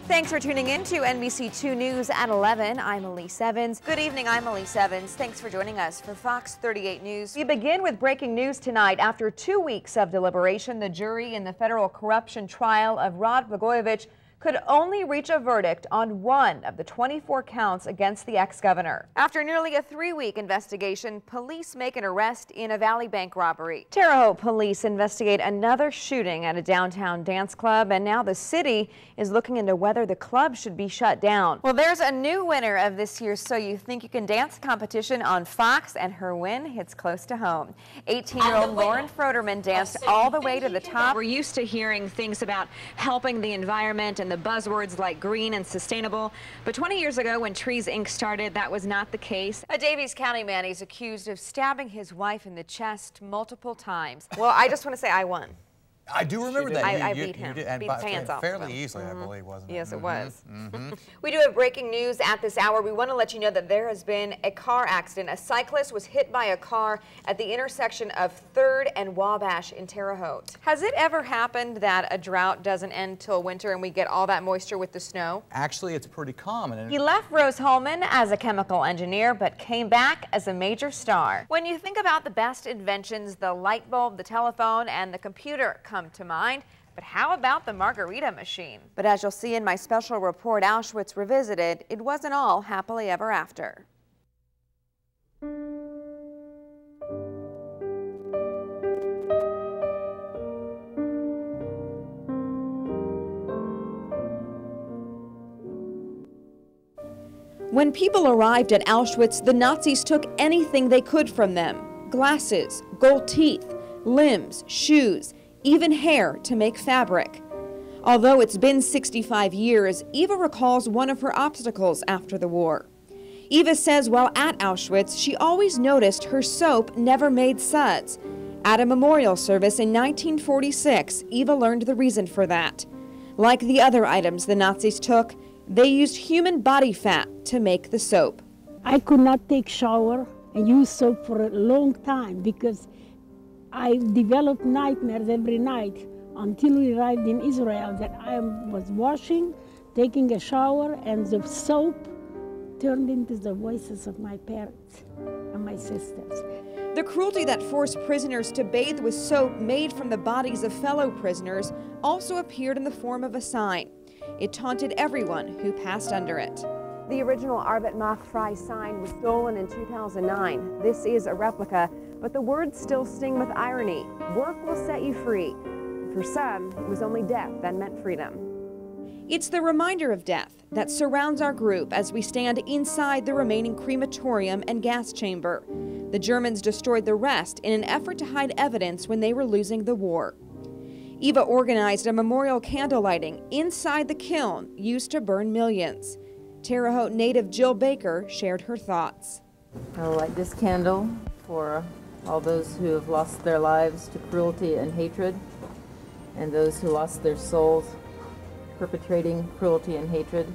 Thanks for tuning in to NBC2 News at 11. I'm Elyse Evans. Good evening, I'm Elyse Evans. Thanks for joining us for Fox 38 News. We begin with breaking news tonight. After 2 weeks of deliberation, the jury in the federal corruption trial of Rod Blagojevich could only reach a verdict on one of the 24 counts against the ex-governor. After nearly a 3-week investigation, police make an arrest in a Valley Bank robbery. Terre Haute police investigate another shooting at a downtown dance club, and now the city is looking into whether the club should be shut down. Well, there's a new winner of this year's So You Think You Can Dance competition on Fox, and her win hits close to home. 18-year-old Lauren Froderman danced all the way to the top. We're used to hearing things about helping the environment and the buzzwords like green and sustainable, but 20 years ago when Trees Inc. started, that was not the case. A Davies County man is accused of stabbing his wife in the chest multiple times. Well, I just want to say I won. I do remember that. I beat him. You did, beat the pants off. Fairly easily, I believe, wasn't it? Yes, it was. We do have breaking news at this hour. We want to let you know that there has been a car accident. A cyclist was hit by a car at the intersection of 3rd and Wabash in Terre Haute. Has it ever happened that a drought doesn't end till winter and we get all that moisture with the snow? Actually, it's pretty common. He left Rose-Hulman as a chemical engineer, but came back as a major star. When you think about the best inventions, the light bulb, the telephone, and the computer come to mind. But how about the margarita machine? But as you'll see in my special report, Auschwitz Revisited, it wasn't all happily ever after. When people arrived at Auschwitz, the Nazis took anything they could from them: glasses, gold teeth, limbs, shoes, even hair to make fabric. Although it's been 65 years, Eva recalls one of her obstacles after the war. Eva says while at Auschwitz, she always noticed her soap never made suds. At a memorial service in 1946, Eva learned the reason for that. Like the other items the Nazis took, they used human body fat to make the soap. I could not take shower and use soap for a long time because I developed nightmares every night until we arrived in Israel that I was washing, taking a shower, and the soap turned into the voices of my parents and my sisters. The cruelty that forced prisoners to bathe with soap made from the bodies of fellow prisoners also appeared in the form of a sign. It taunted everyone who passed under it. The original Arbet Macht Frei sign was stolen in 2009. This is a replica, but the words still sting with irony. Work will set you free. For some, it was only death that meant freedom. It's the reminder of death that surrounds our group as we stand inside the remaining crematorium and gas chamber. The Germans destroyed the rest in an effort to hide evidence when they were losing the war. Eva organized a memorial candle lighting inside the kiln used to burn millions. Terre Haute native Jill Baker shared her thoughts. I'll light this candle for all those who have lost their lives to cruelty and hatred, and those who lost their souls perpetrating cruelty and hatred.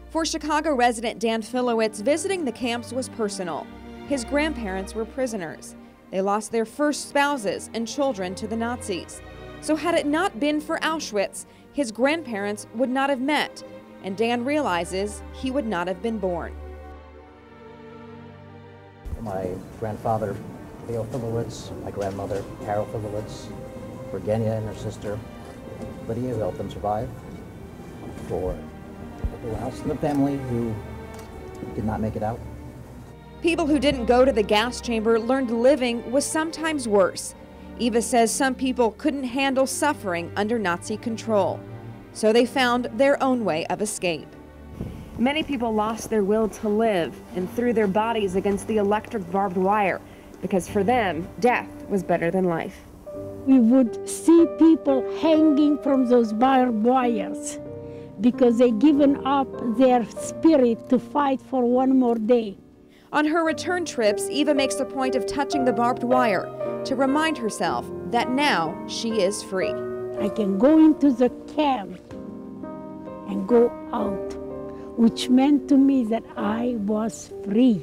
For Chicago resident Dan Filowitz, visiting the camps was personal. His grandparents were prisoners. They lost their first spouses and children to the Nazis. So had it not been for Auschwitz, his grandparents would not have met, and Dan realizes he would not have been born. My grandfather, Leo Filowitz, my grandmother, Carol Filowitz, Virginia and her sister, Lydia, who helped them survive, for everyone else in the family who did not make it out. People who didn't go to the gas chamber learned living was sometimes worse. Eva says some people couldn't handle suffering under Nazi control, so they found their own way of escape. Many people lost their will to live and threw their bodies against the electric barbed wire, because for them, death was better than life. We would see people hanging from those barbed wires because they given up their spirit to fight for one more day. On her return trips, Eva makes a point of touching the barbed wire to remind herself that now she is free. I can go into the camp and go out, which meant to me that I was free.